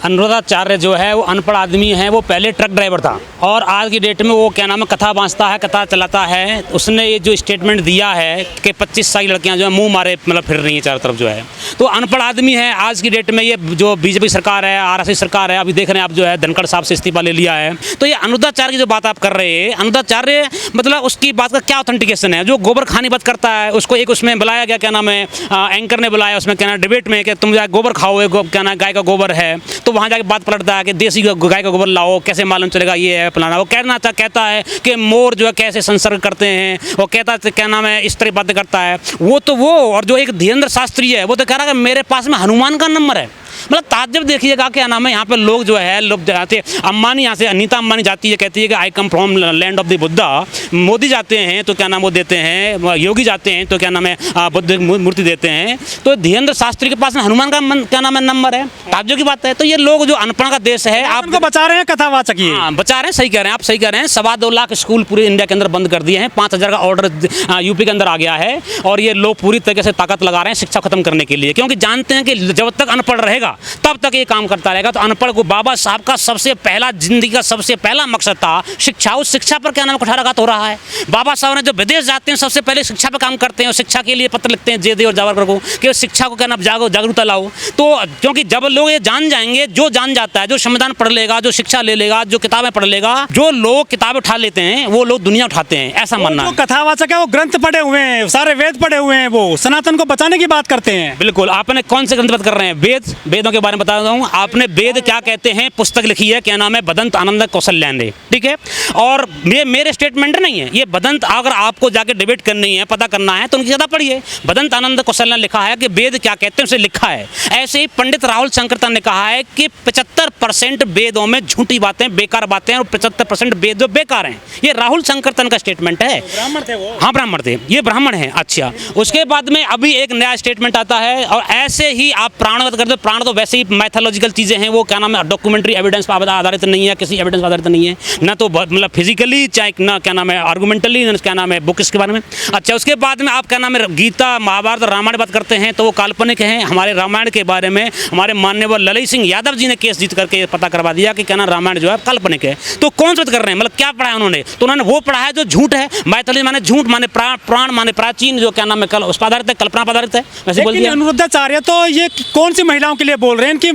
अनुराधाचार्य जो है वो अनपढ़ आदमी है। वो पहले ट्रक ड्राइवर था और आज की डेट में वो क्या नाम है कथा बाँचता है, कथा चलाता है। उसने ये जो स्टेटमेंट दिया है कि 25 साल की लड़कियां जो है मुंह मारे मतलब फिर रही हैं चारों तरफ जो है, तो अनपढ़ आदमी है। आज की डेट में ये जो बीजेपी सरकार है, आरएसएस सरकार है, अभी देख रहे हैं आप जो है धनखड़ साहब से इस्तीफा ले लिया है। तो ये अनुराधाचार्य की जो बात आप कर रहे हैं, अनुराधाचार्य मतलब उसकी बात का क्या ऑथेंटिकेशन है? जो गोबर खानी बात करता है उसको एक उसमें बुलाया गया, क्या नाम है एंकर ने बुलाया उसमें क्या नाम डिबेट में कि तुम गोबर खाओ, क्या नाम गाय का गोबर है, तो वहाँ जाके बात पलटता है कि देसी गाय का गोबर लाओ, कैसे मालूम चलेगा ये है फलाना। वो कहता है कि मोर जो है कैसे संसर्ग करते हैं, वो कहता है क्या नाम है इस तरह बातें करता है वो। और जो एक धीरेन्द्र शास्त्री है वो तो कह रहा है कि मेरे पास में हनुमान का नंबर है। मतलब ताज्जुब देखिएगा क्या नाम है यहाँ पे लोग जो है लोग जाते, अम्बानी यहाँ से अनीता अम्बानी जाती है कहती है कि I come from land of the Buddha. Modi जाते हैं तो क्या नाम वो देते हैं, योगी जाते हैं तो क्या नाम है बुद्ध मूर्ति देते हैं। तो धीरेन्द्र शास्त्री के पास में हनुमान का क्या नाम है नंबर है। ताज्जुब की बात है। तो ये लोग जो अनपढ़ का देश है, आप उनको बचा रहे हैं कथावाचक ही। हाँ बचा रहे हैं, सही कह रहे हैं आप, सही कह रहे हैं। 2.25 लाख स्कूल पूरे इंडिया के अंदर बंद कर दिए हैं। 5,000 का ऑर्डर यूपी के अंदर आ गया है और ये लोग पूरी तरीके से ताकत लगा रहे हैं शिक्षा खत्म करने के लिए, क्योंकि जानते हैं कि जब तक अनपढ़ रहेगा तब तक ये काम करता रहेगा। तो अनपढ़ को बाबा साहब का सबसे पहला जिंदगी का सबसे पहला मकसद था शिक्षा। उस शिक्षा पर क्या नाम कुठाराघात हो रहा है। बाबा साहब ने जब विदेश जाते हैं सबसे पहले शिक्षा पर काम करते हैं और शिक्षा के लिए पत्र लिखते हैं जे और जावरकर को कि शिक्षा को क्या नाम जागरूकता लाओ। तो क्योंकि जब लोग ये जान जाएंगे, जो जान जाता है, जो संविधान पढ़ लेगा, जो शिक्षा ले लेगा, जो किताबें पढ़ लेगा, जो लोग किताबें उठा लेते हैं वो लोग दुनिया उठाते हैं, ऐसा मानना है। कथावाचक है वो ग्रंथ पढ़े हुए हैं, सारे वेद पढ़े हुए हैं, वो सनातन को बचाने की बात करते हैं। बिल्कुल। आपने कौन से ग्रंथ बात कर रहे हैं? वेदों के बारे में बता रहा हूँ। आपने वेद क्या कहते हैं पुस्तक लिखी है, क्या नाम है बदंत आनंद कौशल्या ने, ठीक है। और ये मेरे स्टेटमेंट नहीं है, ये बदंत, अगर आपको जाके डिबेट करनी है, पता करना है तो उनकी ज़्यादा पढ़िए। बदंत आनंद कौशल्या ने लिखा है कि वेद क्या कहते हैं, उसे लिखा है। ऐसे ही पंडित राहुल शंकरतन ने कहा है कि 75% वेदों में झूठी बातें, बेकार बातें, और 75% वेद जो बेकार हैं। ये राहुल शंकरतन का स्टेटमेंट है। ब्राह्मण थे वो? हाँ ब्राह्मण थे, ये ब्राह्मण है। अच्छा, उसके बाद में अभी एक नया स्टेटमेंट आता है और ऐसे ही आप प्राणवत कर दो। प्राण तो वैसे ही मैथोलॉजिकल चीज़ें हैं, वो क्या नाम है डॉक्यूमेंट्री एविडेंस पर आधारित नहीं है, किसी एविडेंस पर आधारित नहीं है, ना तो मतलब फिजिकली चाहे ना क्या नाम है आर्गूमेंटली, क्या नाम है बुक्स के बारे में। अच्छा, उसके बाद में आप क्या नाम है गीता महाभारत रामायण बात करते हैं तो वो काल्पनिक हैं। हमारे रामायण के बारे में हमारे माननीय ललित सिंह यादव जी ने केस जीत करके पता करवा दिया कि क्या नाम रामायण जो है काल्पनिक है। तो कौन सा बात कर रहे हैं, मतलब क्या पढ़ा है उन्होंने? तो उन्होंने वो पढ़ा है जो झूठ है। मैथिली माने झूठ, माने प्राण, माने प्राचीन, जो क्या नाम है उस पर आधारित है, कल्पना पर आधारित है, वैसे बोल दिया। अनुरुद्धाचार्य तो ये कौन सी महिलाओं के लिए बोल रहे हैं कि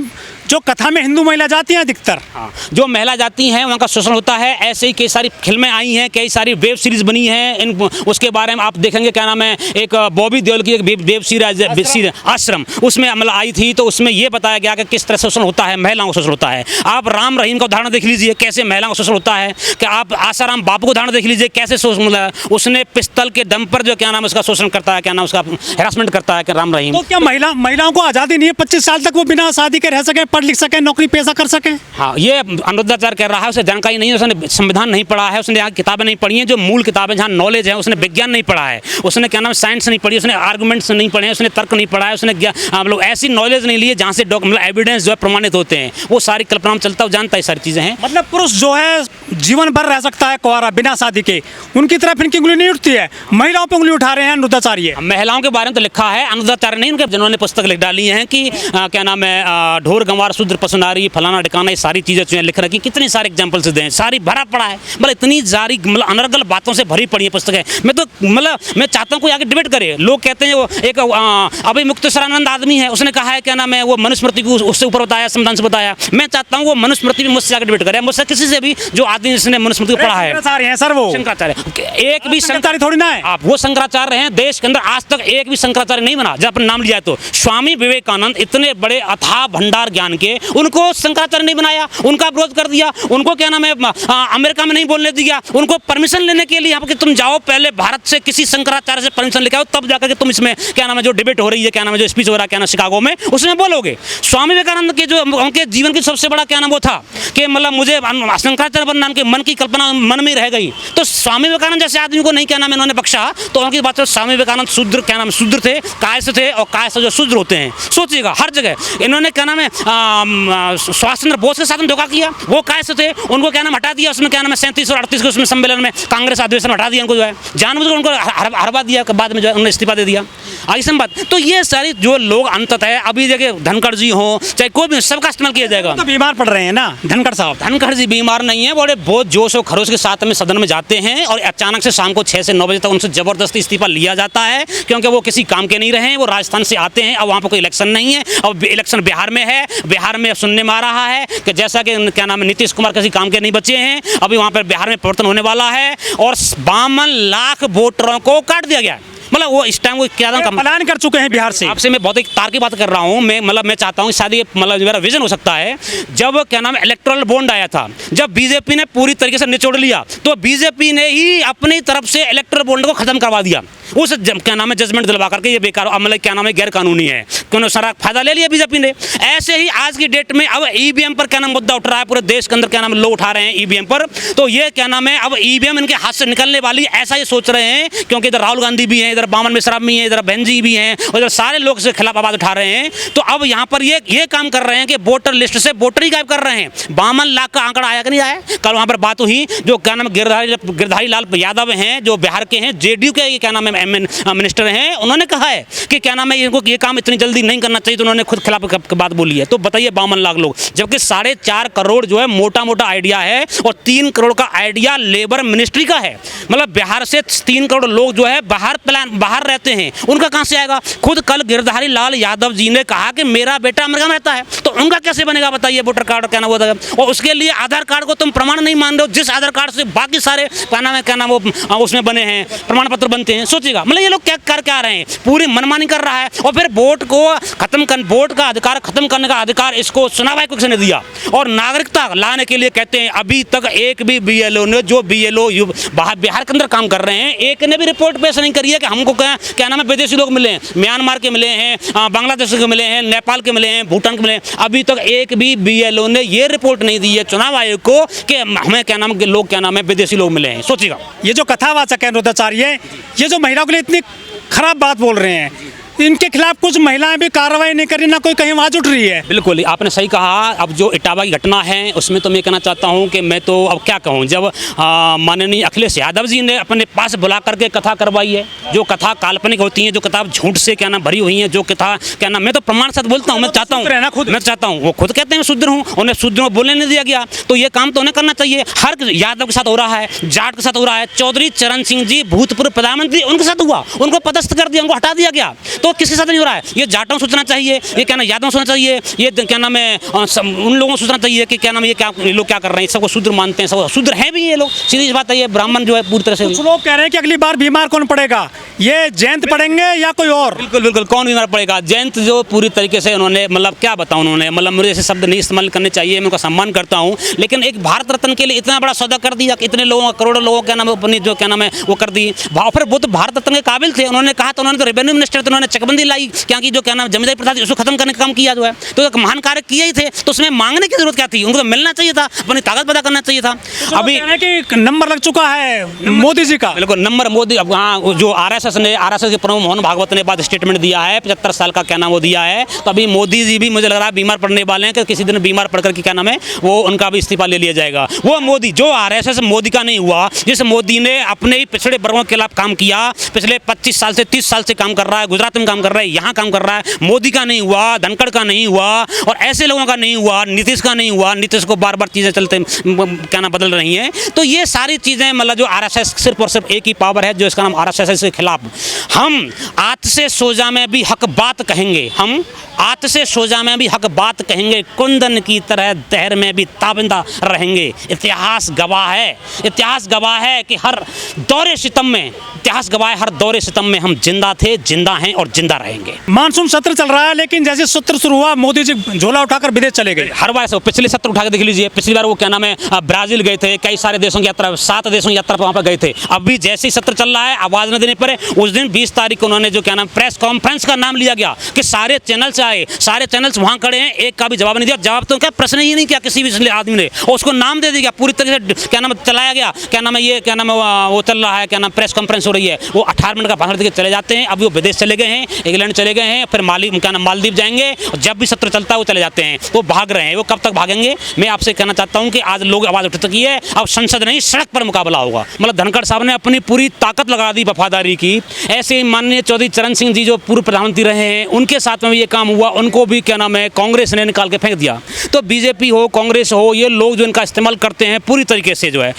जो कथा में हिंदू महिला जाती हैं अधिकतर? हाँ, जो महिला जाती हैं उनका शोषण होता है। ऐसे ही कई सारी फिल्में आई हैं, कई सारी वेब सीरीज बनी हैं। इन उसके बारे में आप देखेंगे, क्या नाम है एक बॉबी देओल की एक वेब सीरीज आश्रम, उसमें मतलब आई थी, तो उसमें ये बताया गया कि किस तरह शोषण होता है, महिलाओं का शोषण होता है। आप राम रहीम का उदाहरण देख लीजिए, कैसे महिलाओं का शोषण होता है। कि आप आसाराम बापू का उदाहरण देख लीजिए, कैसे शोषण, उसने पिस्तल के दम पर जो क्या नाम उसका शोषण करता है, क्या नाम उसका हेरासमेंट करता है राम रहीम। तो क्या महिलाओं को आज़ादी नहीं है 25 साल तक वो बिना शादी के रह सके, पढ़ लिख सके, नौकरी पैसा कर सके? हाँ, ये अनुरुद्धाचार्य कह रहा है, उसे जानकारी नहीं है, उसने संविधान नहीं पढ़ा है, उसने यहाँ किताबें नहीं पढ़ी हैं, जो मूल किताबें जहाँ नॉलेज है, उसने विज्ञान नहीं पढ़ा है, उसने क्या नाम साइंस नहीं पढ़ी, उसने आर्गूमेंट्स नहीं पढ़े, उसने तर्क नहीं पढ़ा है, उसने मतलब ऐसी नॉलेज नहीं ली है जहाँ से मतलब एविडेंस जो है प्रमाणित होते हैं। वो सारी कल्पना में चलता है, जानता है सारी चीज़ें हैं। मतलब पुरुष जो है जीवन भर रह सकता है कुंवारा बिना शादी के, उनकी तरफ इनकी उंगली नहीं उठती है। महिलाओं पर उंगली उठा रहे हैं अनुरुद्धाचार्य। महिलाओं के बारे में तो लिखा है अनुरुद्धाचार्य नहीं, उनके जिन्होंने पुस्तक लिख डाली है कि क्या नाम है ढोर गंवार शूद्र पसुनारी फलाना ठिकाना, ये सारी चीज़ें जो लिख रखी, कितनी सारे एग्जाम्पल्स दें, सारी भरा पड़ा है। मतलब इतनी सारी मतलब अनर्गल बातों से भरी पड़ी है पुस्तक है। मैं चाहता हूँ कोई आगे डिबेट करे। लोग कहते हैं वो एक अभी मुक्तेश्वरानंद आदमी है, उसने कहा है क्या नाम है वो मनुस्मृति को उससे ऊपर बताया, संविधान से बताया। मैं चाहता हूँ वो मनुस्मृति भी मुझसे आगे डिबेट करे, मुझसे किसी से भी जो आदमी जिसने मनुस्मृति को पढ़ा है। सर वो शंकराचार्य एक भी शंकराचार्य थोड़ी ना है। आप वो शंकराचार्य हैं, देश के अंदर आज तक एक भी शंकराचार्य नहीं बना। जब अपना नाम लिया तो स्वामी विवेकानंद इतने बड़े अथाह भंडार ज्ञान के, उनको शंकराचार्य नहीं बनाया, उनका विरोध कर दिया, उनको क्या नाम है अमेरिका में नहीं बोलने दिया, उनको परमिशन लेने के लिए यहाँ पर तुम जाओ पहले भारत से किसी शंकराचार्य से परमिशन लेके आओ, तब जाकर के तुम इसमें क्या नाम है जो डिबेट हो रही है, क्या नाम है जो स्पीच हो रहा है क्या नाम शिकागो में, उसमें बोलोगे। स्वामी विवेकानंद के जो उनके जीवन की सबसे बड़ा क्या नाम वो था कि मतलब मुझे शंकराचार्य बनना, उनके मन की कल्पना मन में रह गई। तो स्वामी विवेकानंद जैसे आदमी को नहीं क्या नाम इन्होंने बख्शा, तो उनकी बात स्वामी विवेकानंद शूद्र क्या नाम शूद्र थे, कायस्थ थे, और कायस्थ जो शूद्र होते हैं। सोचिएगा हर जगह इन्होंने क्या नाम है सुभाष चंद्र बोस के साथ में धोखा किया, वो कैसे थे, उनको क्या नाम हटा दिया, उसमें क्या नाम है 37 और 38 के उसमें सम्मेलन में कांग्रेस अधिवेशन हटा दिया, उनको जो है जानबूझकर उनको हरवा दिया, बाद में जो है उन्होंने इस्तीफा दे दिया। ऐसा बात, तो ये सारी जो लोग अंततः अभी जगह धनखड़ जी हो चाहे कोई भी, सबका इस्तेमाल किया जाएगा। तो बीमार पड़ रहे हैं ना धनखड़ साहब। धनखड़ जी बीमार नहीं है, बड़े बहुत जोश और खरोश के साथ में सदन में जाते हैं और अचानक से शाम को 6 से 9 बजे तक उनसे जबरदस्ती इस्तीफा लिया जाता है, क्योंकि वो किसी काम के नहीं रहे, वो राजस्थान से आते हैं। अब वहाँ पर कोई इलेक्शन नहीं है, अब इलेक्शन बिहार में है, बिहार में सुनने में आ रहा है कि जैसा कि क्या नाम है नीतीश कुमार किसी काम के नहीं बचे हैं, अभी वहाँ पर बिहार में परिवर्तन होने वाला है और 52 लाख वोटरों को काट दिया गया। मतलब वो इस टाइम वो क्या पलायन कर चुके हैं बिहार से। आपसे मैं बहुत एक तार की बात कर रहा हूँ, मैं चाहता हूँ शायद ये मतलब मेरा विजन हो सकता है। जब क्या नाम इलेक्टोरल बॉन्ड आया था, जब बीजेपी ने पूरी तरीके से निचोड़ लिया, तो बीजेपी ने ही अपनी तरफ से इलेक्टोरल बॉन्ड को खत्म करवा दिया, उस क्या नाम है जजमेंट दिलवा करके ये बेकार मतलब क्या नाम है गैर कानूनी है, क्योंकि सारा फायदा ले लिया बीजेपी ने। ऐसे ही आज की डेट में अब ईवीएम पर क्या नाम मुद्दा उठ रहा है, पूरे देश के अंदर क्या नाम लोग उठा रहे हैं ईवीएम पर, तो ये क्या नाम है अब ईवीएम इनके हाथ से निकलने वाली, ऐसा ये सोच रहे हैं, क्योंकि इधर राहुल गांधी भी हैं, इधर बामन मिश्रा भी हैं, इधर बहन जी भी हैं, और इधर सारे लोग से खिलाफ आवाज उठा रहे हैं। तो अब यहाँ पर ये काम कर रहे हैं कि वोटर लिस्ट से वोटर ही गायब कर रहे हैं। 52 लाख का आंकड़ा आया कि नहीं आया? कल वहाँ पर बात हुई, जो क्या नाम गिरधारी लाल यादव हैं, जो बिहार के हैं, जेडीयू के क्या नाम है मिनिस्टर हैं, उन्होंने कहा है कि क्या नाम है इनको ये काम इतनी जल्दी नहीं करना चाहिए, तो उन्होंने खुद खिलाफ बात बोली है। तो बताइए 52 लाख लोग, जबकि 4.5 करोड़ जो है मोटा मोटा आइडिया है और 3 करोड़ का आइडिया लेबर मिनिस्ट्री का है। मतलब बिहार से 3 करोड़ लोग जो है बाहर रहते हैं, उनका कहां से आएगा? खुद कल गिरधारी लाल यादव जी ने कहा कि मेरा बेटा अमेरिका में रहता है, तो उनका कैसे बनेगा बताइए वोटर कार्ड क्या नाम होता है? और उसके लिए आधार कार्ड को तुम प्रमाण नहीं मान रहे हो, जिस आधार कार्ड से बाकी सारे क्या नाम वो उसमें बने हैं, प्रमाण पत्र बनते हैं। सोचिएगा मतलब ये लोग क्या कर आ रहे हैं, पूरी मनमानी कर रहा है। और फिर वोट का अधिकार खत्म करने का अधिकार इसको चुनाव आयोग ने दिया, और नागरिकता लाने के लिए कहते हैं अभी तक एक भी बीएलओ ने, जो बीएलओ बिहार के अंदर काम कर रहे हैं, एक ने भी रिपोर्ट पेश नहीं करी है कि हमको क्या नाम है विदेशी लोग मिले हैं, म्यांमार के मिले हैं, बांग्लादेश के मिले हैं, नेपाल के मिले हैं, भूटान के मिले हैं, अभी तक एक भी बीएलओ ने ये रिपोर्ट नहीं दी है चुनाव आयोग को कि हमें क्या नाम लोग क्या नाम है विदेशी लोग मिले हैं। सोचिएगा ये जो कथावाचक है नरोत्ताचार्य, ये जो महिलाओं के लिए इतनी खराब बात बोल रहे हैं, इनके खिलाफ कुछ महिलाएं भी कार्रवाई नहीं कर रही, ना कोई कहीं आवाज उठ रही है। बिल्कुल आपने सही कहा। अब जो इटावा की घटना है उसमें तो मैं कहना चाहता हूं कि मैं तो अब क्या कहूं, जब माननीय अखिलेश यादव जी ने अपने पास बुला करके कथा करवाई है, जो कथा काल्पनिक होती है, जो कथा झूठ से क्या नाम भरी हुई है, जो कथा क्या नाम, मैं तो प्रमाण साथ बोलता हूँ, मैं चाहता हूँ वो खुद कहते हैं शूद्र हूँ, उन्हें शूद्र बोलने नहीं दिया गया, तो ये काम तो उन्हें करना चाहिए। हर यादव के साथ हो रहा है, जाट के साथ हो रहा है, चौधरी चरण सिंह जी भूतपूर्व प्रधानमंत्री उनके साथ हुआ, उनको पदस्थ कर दिया, उनको हटा दिया गया, तो किसके साथ नहीं हो रहा है? ये जाटों सोचना चाहिए, ये क्या नाम यादव सोचना चाहिए, ये क्या नाम है उन लोगों को सोचना चाहिए कि क्या नाम ये लोग क्या कर रहे हैं, सबको शूद्र मानते हैं, सब शूद्र हैं भी ये लोग, सीधी बात है। ये ब्राह्मण जो है पूरी तरह से, कुछ लोग कह रहे हैं कि अगली बार बीमार कौन पड़ेगा, ये जयंत पड़ेंगे या कोई और? बिल्कुल कौन बीमार पड़ेगा? जयंत जो पूरी तरीके से उन्होंने मतलब क्या बताऊं, उन्होंने मतलब मुझे ऐसे शब्द नहीं इस्तेमाल करने चाहिए, मैं उनका सम्मान करता हूं, लेकिन एक भारत रत्न के लिए इतना बड़ा सौदा कर दिया, इतने लोगों करोड़ों लोगों का नाम अपनी जो क्या नाम है वो कर दी। फिर वो तो भारत रत्न के काबिल थे, उन्होंने कहा तो उन्होंने तो रेवेन्यू मिनिस्टर थे, उन्होंने चकबंदी लाई, क्योंकि जो क्या नाम जमींदारी प्रथा थी उसको खत्म करने का काम किया जो है, तो एक महान कार्य किए ही थे, तो उसमें मांगने की जरूरत क्या थी? उनको तो मिलना चाहिए था, अपनी ताकत पैदा करना चाहिए था। अभी नंबर लग चुका है मोदी जी का, बिल्कुल नंबर मोदी। अब हाँ जो आरएसएस के प्रमुख मोहन भागवत ने बाद स्टेटमेंट दिया है, 75 साल का क्या नाम वो दिया है, तो अभी मोदी जी भी मुझे लग रहा है बीमार पड़ने वाले हैं कि किसी दिन बीमार पड़कर के क्या नाम है वो उनका भी इस्तीफा ले लिया जाएगा। वो मोदी जो आरएसएस मोदी का नहीं हुआ, जिस मोदी ने अपने ही पिछड़े वर्गों के खिलाफ काम किया, पिछले 25 साल से 30 साल से काम कर रहा है, गुजरात में काम कर रहा है, यहाँ काम कर रहा है, मोदी का नहीं हुआ, धनखड़ का नहीं हुआ, और ऐसे लोगों का नहीं हुआ, नीतीश का नहीं हुआ। नीतीश को बार बार चीज़ें चलते क्या नाम बदल रही हैं, तो ये सारी चीज़ें मतलब जो आरएसएस सिर्फ और सिर्फ एक ही पावर है जो इसका नाम आरएसएस के खिलाफ। हम आत से सोजा में भी हक बात कहेंगे, हम आत से सोजा में भी हक बात कहेंगे, कुंदन की तरह दहर में भी ताबिंदा रहेंगे। इतिहास गवाह है कि हर दौरे सितम में, इतिहास गवाह है हर दौरे सितम में हम जिंदा थे, जिंदा हैं और जिंदा रहेंगे। मानसून सत्र चल रहा है, लेकिन जैसे सत्र शुरू हुआ मोदी जी झोला उठाकर विदेश चले गए। हर बार से पिछले सत्र उठा के देख लीजिए, पिछली बार वो क्या नाम है ब्राजील गए थे, कई सारे देशों की यात्रा, 7 देशों की यात्रा पर वहाँ पर गए थे। अभी जैसे ही सत्र चल रहा है, आवाज न देने पर उस दिन 20 तारीख को उन्होंने जो क्या नाम प्रेस कॉन्फ्रेंस का नाम लिया गया कि सारे चैनल से आए, सारे चैनल्स वहाँ खड़े हैं, एक का भी जवाब नहीं दिया। जवाब तो क्या प्रश्न ही नहीं किया किसी भी आदमी ने, और उसको नाम दे दिया, पूरी तरह से क्या नाम चलाया गया, क्या नाम है ये क्या नाम है वो चल रहा है, क्या नाम प्रेस कॉन्फ्रेंस हो रही है, वो 18 मिनट का भाषण देकर चले जाते हैं। अभी वो विदेश चले गए हैं। हैं, इंग्लैंड चले गए हैं, फिर क्या नाम मालदीव जाएंगे, और जब भी सत्र चलता है वो चले जाते हैं। वो भाग रहे हैं, वो कब तक भागेंगे? मैं आपसे कहना चाहता हूं कि आज लोग आवाज़ उठ चुकी है, अब संसद नहीं सड़क पर मुकाबला होगा। मतलब धनखड़ साहब ने अपनी पूरी ताकत लगा दी वफादारी की। ऐसे ही माननीय चौधरी चरण सिंह जी जो पूर्व प्रधानमंत्री रहे हैं, उनके साथ में भी ये काम हुआ, उनको भी क्या नाम है कांग्रेस ने निकाल के फेंक दिया। तो बीजेपी हो, कांग्रेस हो, ये लोग जो इनका इस्तेमाल करते हैं पूरी तरीके से जो है